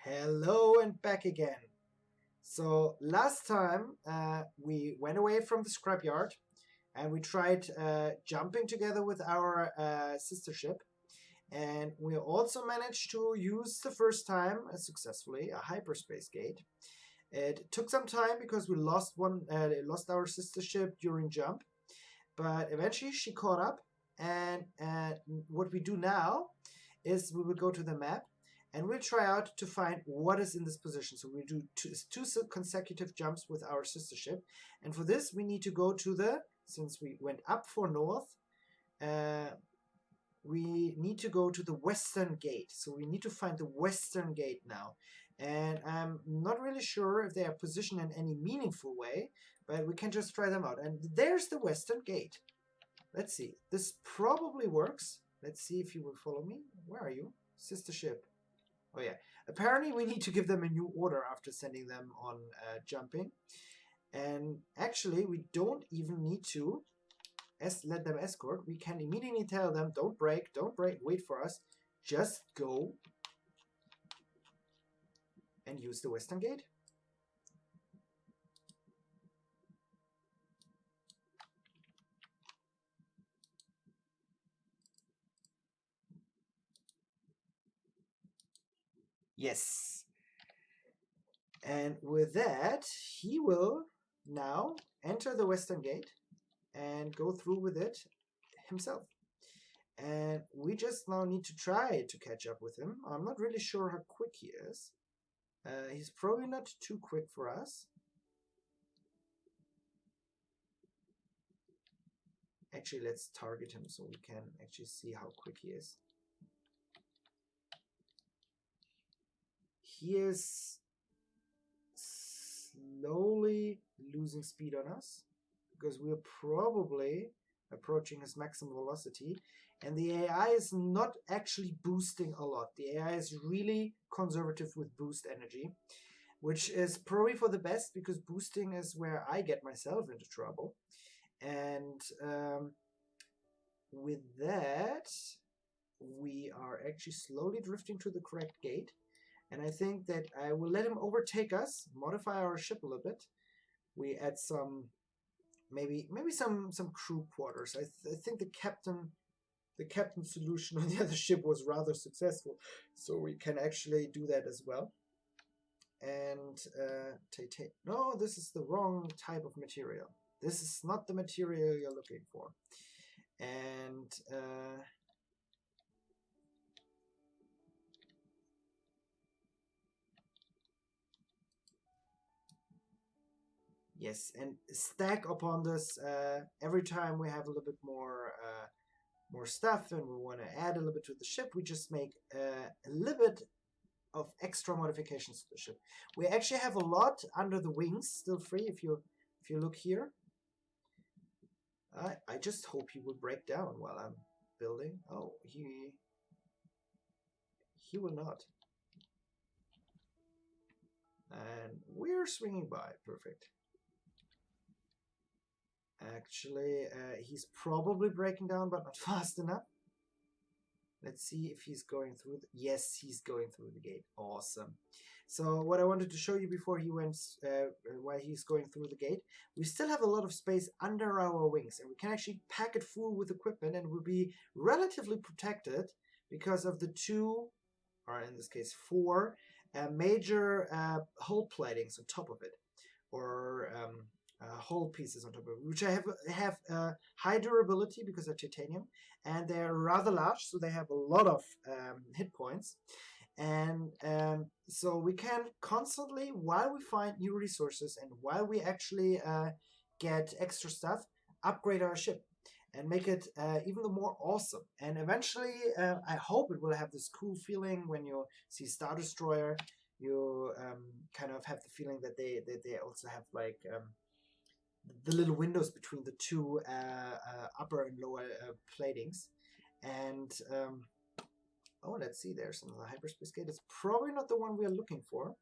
Hello and back again. So last time we went away from the scrapyard and we tried jumping together with our sister ship, and we also managed to use the first time successfully a hyperspace gate. It took some time because we lost our sister ship during jump, but eventually she caught up. And what we do now is we will go to the map and we'll try out to find what is in this position. So we do two consecutive jumps with our sister ship. And for this, we need to go to since we went up for north, we need to go to the western gate. So we need to find the western gate now. And I'm not really sure if they are positioned in any meaningful way, but we can just try them out. And there's the western gate. Let's see. This probably works. Let's see if you will follow me. Where are you? Sister ship. Oh yeah, apparently we need to give them a new order after sending them on jumping. And actually we don't even need to let them escort. We can immediately tell them, don't break, wait for us. Just go and use the western gate. Yes. And with that, he will now enter the western gate and go through with it himself. And we just now need to try to catch up with him. I'm not really sure how quick he is. He's probably not too quick for us. Actually, let's target him so we can actually see how quick he is. He is slowly losing speed on us because we're probably approaching his maximum velocity, and the AI is not actually boosting a lot. The AI is really conservative with boost energy, which is probably for the best because boosting is where I get myself into trouble. And with that, we are actually slowly drifting to the correct gate. And I think that I will let him overtake us, modify our ship a little bit. We add some, maybe some crew quarters. I think the captain's solution on the other ship was rather successful, so we can actually do that as well. And no, this is the wrong type of material. This is not the material you're looking for. And yes, and stack upon this every time we have a little bit more stuff and we want to add a little bit to the ship, we just make a little bit of extra modifications to the ship. We actually have a lot under the wings still free. If you look here, I just hope he will break down while I'm building. Oh, he will not. And we're swinging by. Perfect. Actually, he's probably breaking down, but not fast enough. Let's see if he's going through. Yes, he's going through the gate. Awesome. So what I wanted to show you before he went, while he's going through the gate, we still have a lot of space under our wings, and we can actually pack it full with equipment, and we'll be relatively protected because of the two, or in this case 4, major hull platings on top of it, or hull pieces on top of it, which have high durability because they're titanium, and they're rather large, so they have a lot of hit points. And so we can constantly, while we find new resources and while we actually get extra stuff, upgrade our ship and make it even more awesome. And eventually, I hope it will have this cool feeling when you see Star Destroyer. You kind of have the feeling that they also have like the little windows between the two upper and lower platings. And oh, let's see, there's another hyperspace gate. It's probably not the one we are looking for.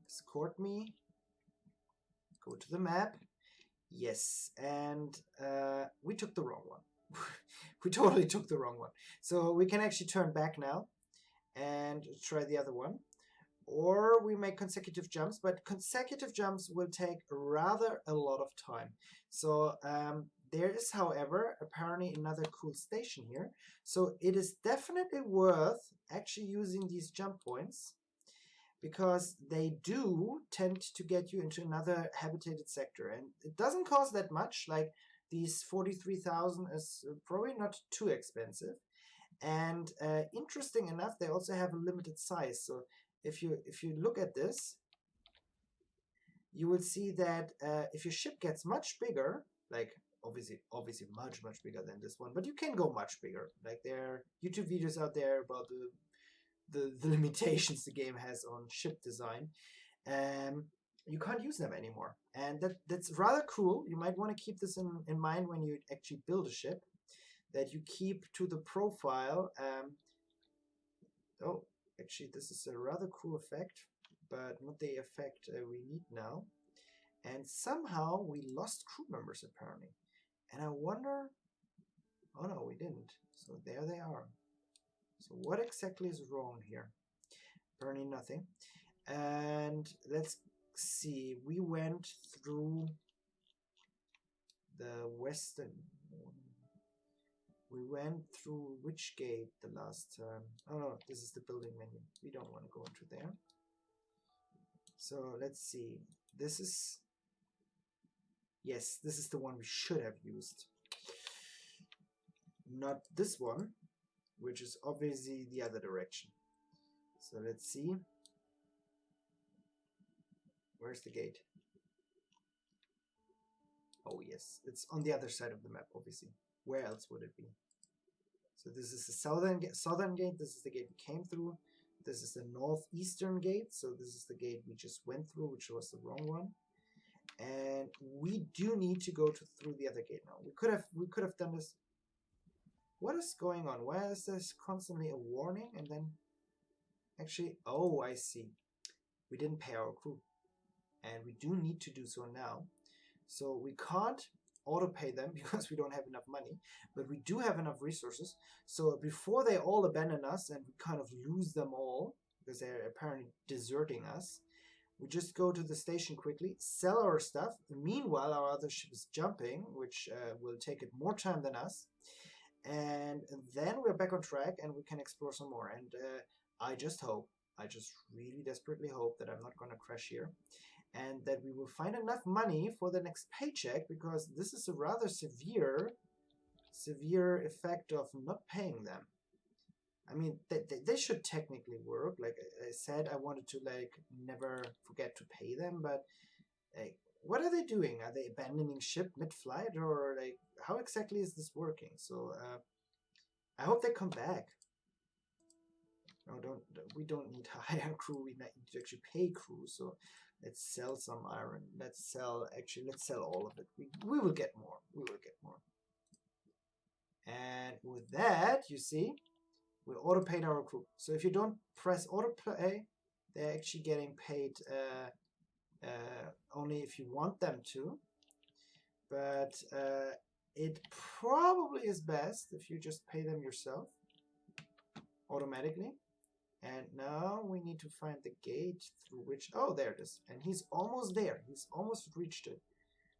Escort me. Go to the map. Yes, and we took the wrong one. We totally took the wrong one. So we can actually turn back now. and try the other one. Or we make consecutive jumps, but consecutive jumps will take rather a lot of time. So there is, however, apparently another cool station here. So it is definitely worth actually using these jump points, because they do tend to get you into another habitated sector, and it doesn't cost that much. Like, these 43,000 is probably not too expensive. And interesting enough, they also have a limited size. So if you look at this, you will see that if your ship gets much bigger, like obviously much bigger than this one, but you can go much bigger. Like, there are YouTube videos out there about the limitations the game has on ship design. You can't use them anymore, and that's rather cool. You might want to keep this in mind when you actually build a ship, that you keep to the profile. Oh, actually, this is a rather cool effect, but not the effect we need now. And somehow we lost crew members, apparently. And I wonder... Oh no, we didn't. So there they are. So what exactly is wrong here? Apparently nothing. And let's see. We went through the western... We went through which gate the last time? Oh no, this is the building menu. We don't want to go into there. So let's see. This is... Yes, this is the one we should have used. Not this one, which is obviously the other direction. So let's see. Where's the gate? Oh yes, it's on the other side of the map, obviously. Where else would it be? So this is the southern gate. This is the gate we came through. This is the northeastern gate. So this is the gate we just went through, which was the wrong one. And we do need to go through the other gate now. We could have done this. What is going on? Why is this constantly a warning? And then actually, oh, I see. We didn't pay our crew, and we do need to do so now. So we can't auto pay them because we don't have enough money, but we do have enough resources. So before they all abandon us and we kind of lose them all because they're apparently deserting us, we just go to the station quickly, sell our stuff. Meanwhile, our other ship is jumping, which will take it more time than us. And then we're back on track and we can explore some more. And I just really desperately hope that I'm not going to crash here, and that we will find enough money for the next paycheck, because this is a rather severe effect of not paying them. I mean, they should technically work. Like I said, I wanted to like never forget to pay them, but like, what are they doing? Are they abandoning ship mid-flight, or like how exactly is this working? So I hope they come back. No, we don't need to hire crew. We need to actually pay crew. So let's sell some iron. Let's sell all of it. We will get more. We will get more. And with that, you see, we auto paid our crew. So if you don't press auto pay, they're actually getting paid only if you want them to. But it probably is best if you just pay them yourself automatically. And now we need to find the gate through which... Oh, there it is. And he's almost there. He's almost reached it.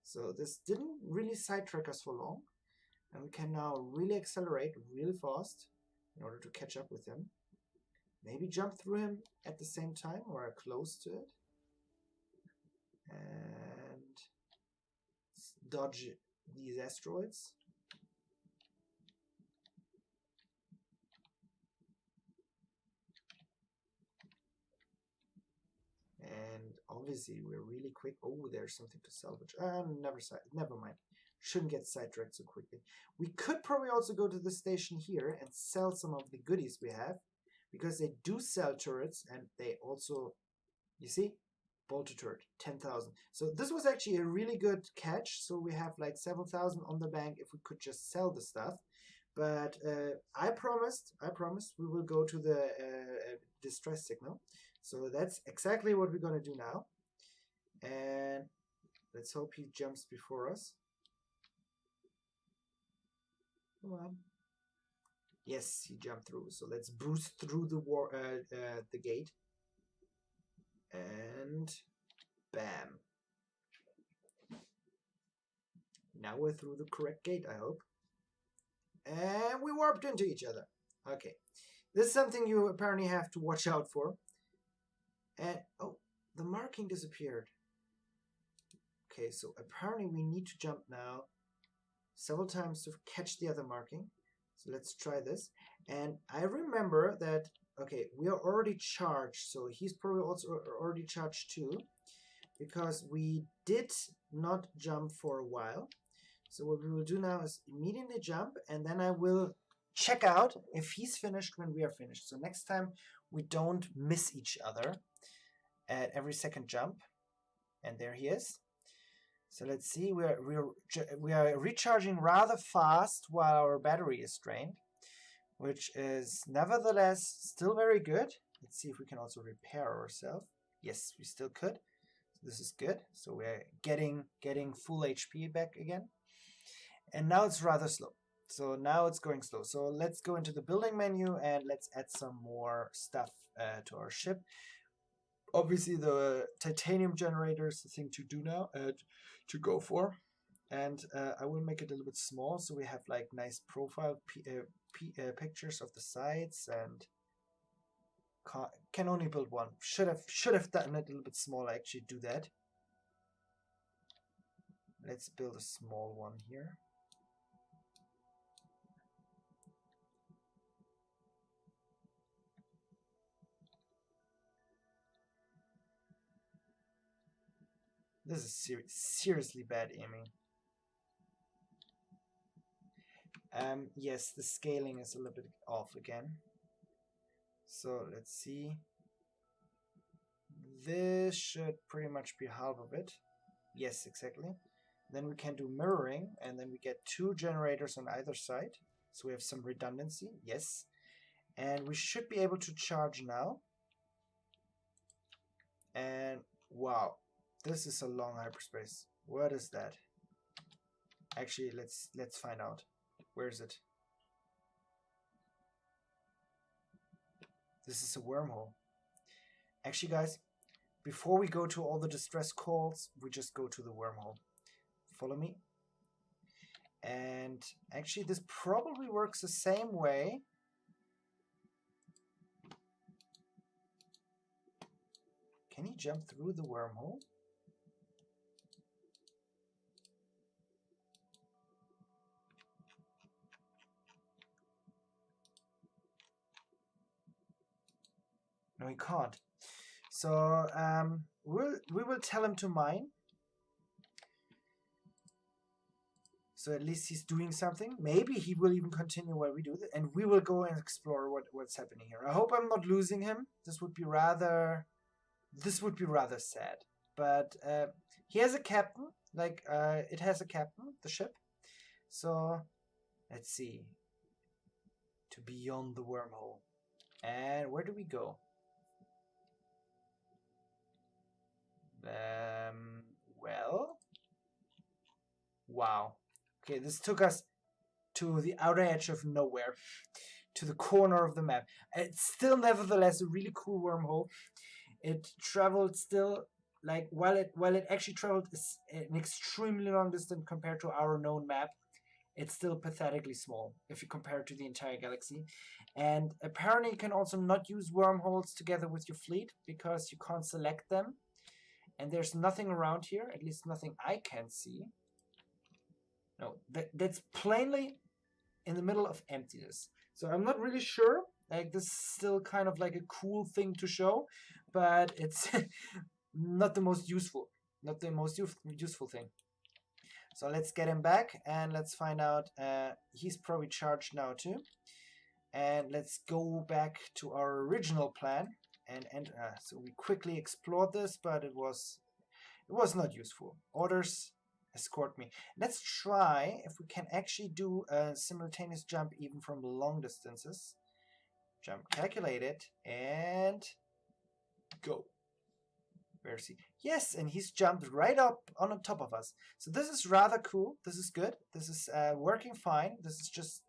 So this didn't really sidetrack us for long. And we can now really accelerate really fast in order to catch up with him. Maybe jump through him at the same time or close to it. And dodge these asteroids. And obviously we're really quick. Oh, there's something to salvage. Never mind. Shouldn't get sidetracked so quickly. We could probably also go to the station here and sell some of the goodies we have, because they do sell turrets, and they also, you see, bolter turret, 10,000. So this was actually a really good catch. So we have like 7,000 on the bank if we could just sell the stuff. But I promised we will go to the distress signal. So that's exactly what we're going to do now. And let's hope he jumps before us. Come on. Yes, he jumped through. So let's bruise through the gate. And bam. Now we're through the correct gate, I hope. And we warped into each other. Okay. This is something you apparently have to watch out for. And, oh, the marking disappeared. Okay, so apparently we need to jump now several times to catch the other marking. So let's try this. And I remember that, okay, we are already charged. So he's probably also already charged too, because we did not jump for a while. So what we will do now is immediately jump, and then I will check out if he's finished when we are finished. So next time we don't miss each other at every second jump. And there he is. So let's see, we are recharging rather fast while our battery is drained, which is nevertheless still very good. Let's see if we can also repair ourselves. Yes, we still could. This is good. So we're getting full HP back again. And now it's rather slow. So now it's going slow. So let's go into the building menu and let's add some more stuff to our ship. Obviously, the titanium generator is the thing to do now, to go for. And I will make it a little bit small so we have like nice profile pictures of the sides, and can only build one. Should have done it a little bit smaller. Actually, do that. Let's build a small one here. This is seriously bad aiming. Yes, the scaling is a little bit off again. So let's see. This should pretty much be half of it. Yes, exactly. Then we can do mirroring, and then we get 2 generators on either side. So we have some redundancy. Yes. And we should be able to charge now. And wow, this is a long hyperspace. What is that? Actually, let's find out. Where is it? This is a wormhole. Actually, guys, before we go to all the distress calls, we just go to the wormhole. Follow me. And actually, this probably works the same way. Can he jump through the wormhole? No, he can't. So we will tell him to mine. So at least he's doing something. Maybe he will even continue while we do this, and we will go and explore what's happening here. I hope I'm not losing him. This would be rather sad. But he has a captain. Like it has a captain, the ship. So let's see. To beyond the wormhole. And where do we go? Well, wow. Okay, this took us to the outer edge of nowhere, to the corner of the map. It's still nevertheless a really cool wormhole. It traveled still, like, while it actually traveled an extremely long distance compared to our known map, it's still pathetically small if you compare it to the entire galaxy. And apparently you can also not use wormholes together with your fleet because you can't select them. And there's nothing around here, at least nothing I can see. No, that's plainly in the middle of emptiness. So I'm not really sure. Like, this is still kind of like a cool thing to show, but it's not the most useful. Not the most useful thing. So let's get him back and let's find out. He's probably charged now too. And let's go back to our original plan. And so we quickly explored this, but it was not useful. Orders, escort me. Let's try if we can actually do a simultaneous jump even from long distances. Jump calculated and go. Where is he? Yes, and he's jumped right up on top of us. So this is rather cool. This is good. This is working fine. This is just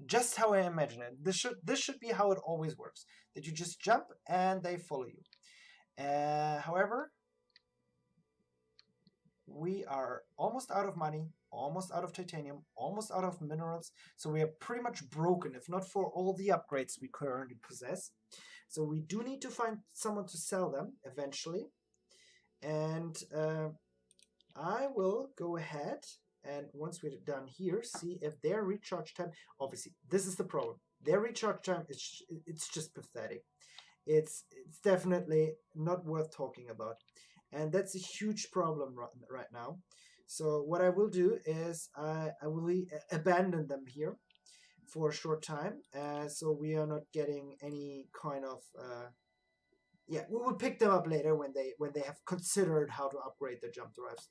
Just how I imagine it. This should be how it always works. That you just jump and they follow you. However, we are almost out of money, almost out of titanium, almost out of minerals. So we are pretty much broken, if not for all the upgrades we currently possess. So we do need to find someone to sell them eventually. And I will go ahead and once we're done here, see if their recharge time, obviously, this is the problem. Their recharge time, it's just pathetic. It's definitely not worth talking about. And that's a huge problem right now. So what I will do is I will abandon them here for a short time. So we are not getting any kind of... yeah, we will pick them up later when they have considered how to upgrade their jump drives.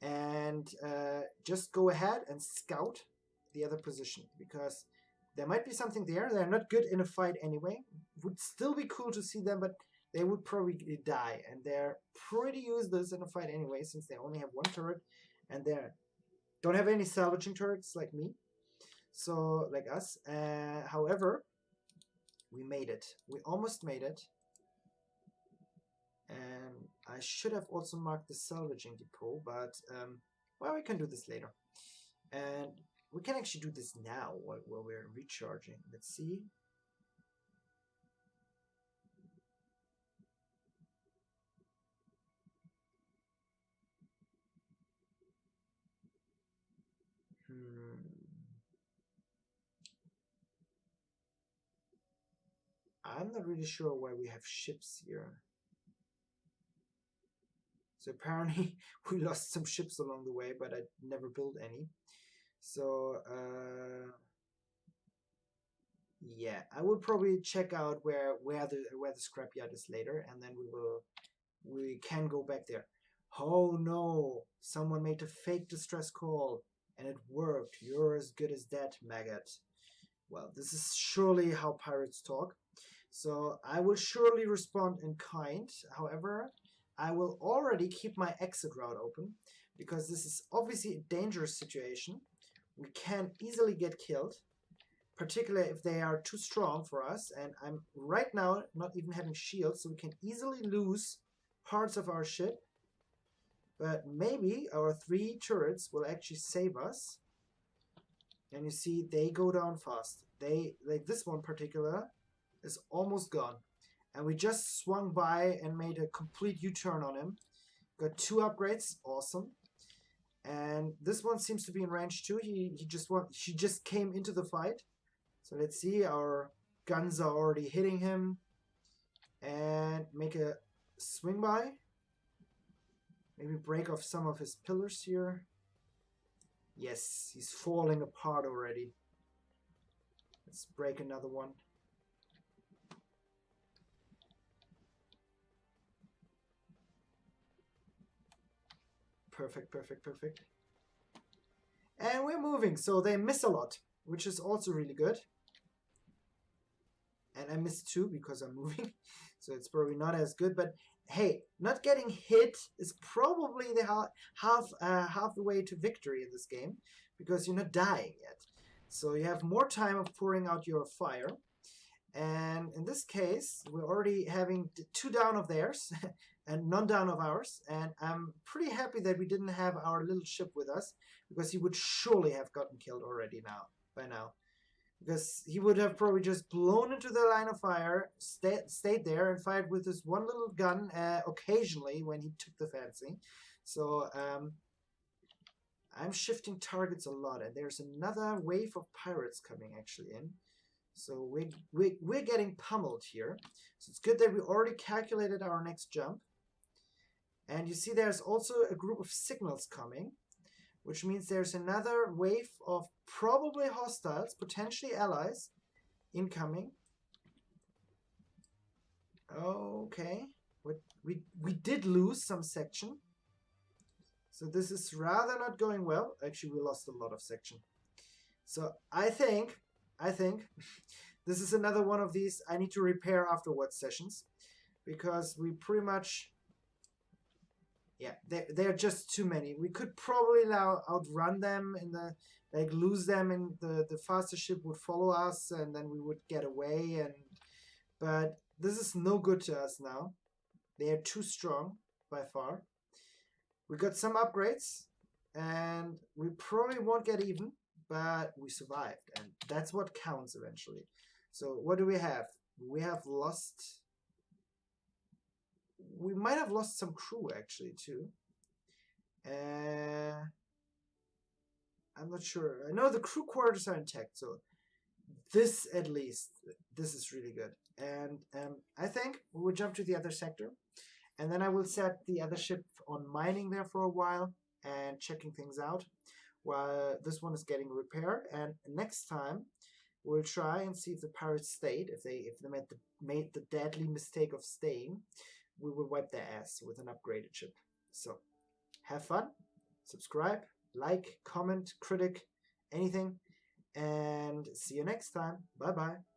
And just go ahead and scout the other position, because there might be something there. They're not good in a fight anyway. Would still be cool to see them, but they would probably die, and they're pretty useless in a fight anyway, since they only have one turret, and they don't have any salvaging turrets like me, so like us. However, we made it. We almost made it. And I should have also marked the salvaging depot, but well, we can do this later. And we can actually do this now while we're recharging. Let's see. I'm not really sure why we have ships here. So apparently we lost some ships along the way, but I never built any. So yeah, I will probably check out where the scrapyard is later, and then we can go back there. Oh no! Someone made a fake distress call, and it worked. You're as good as that, maggot. Well, this is surely how pirates talk. So I will surely respond in kind. However, I will already keep my exit route open, because this is obviously a dangerous situation. We can easily get killed, particularly if they are too strong for us. And I'm right now not even having shields, so we can easily lose parts of our ship. But maybe our 3 turrets will actually save us. And you see, they go down fast. They, like this one particular, is almost gone. And we just swung by and made a complete U-turn on him. Got 2 upgrades, awesome. And this one seems to be in range too. He just came into the fight. So let's see, our guns are already hitting him. And make a swing by. Maybe break off some of his pillars here. Yes, he's falling apart already. Let's break another one. Perfect, perfect, perfect. And we're moving, so they miss a lot, which is also really good. And I missed 2 because I'm moving, so it's probably not as good. But hey, not getting hit is probably the half the way to victory in this game, because you're not dying yet. So you have more time of pouring out your fire. And in this case, we're already having 2 down of theirs and none down of ours. And I'm pretty happy that we didn't have our little ship with us, because he would surely have gotten killed already by now. Because he would have probably just blown into the line of fire, stayed there, and fired with his one little gun occasionally when he took the fancy. So I'm shifting targets a lot, and there's another wave of pirates coming actually in. So we're getting pummeled here. So it's good that we already calculated our next jump. And you see there's also a group of signals coming, which means there's another wave of probably hostiles, potentially allies, incoming. Okay. We did lose some section. So this is rather not going well. Actually, we lost a lot of section. So I think this is another one of these I need to repair afterwards sessions, because we pretty much, yeah, they're just too many. We could probably now outrun them in the like lose them, and the faster ship would follow us, and then we would get away. And but this is no good to us now. They are too strong by far. We got some upgrades, and we probably won't get even, but we survived, and that's what counts eventually. So what do we have? We have lost. We might have lost some crew actually too. I'm not sure. I know the crew quarters are intact, so this at least, this is really good. And I think we will jump to the other sector, and then I will set the other ship on mining there for a while and checking things out while this one is getting repaired. And next time we'll try and see if the pirates stayed. If they made the deadly mistake of staying, we will wipe their ass with an upgraded ship. So have fun, subscribe, like, comment, critic, anything, and see you next time. Bye bye.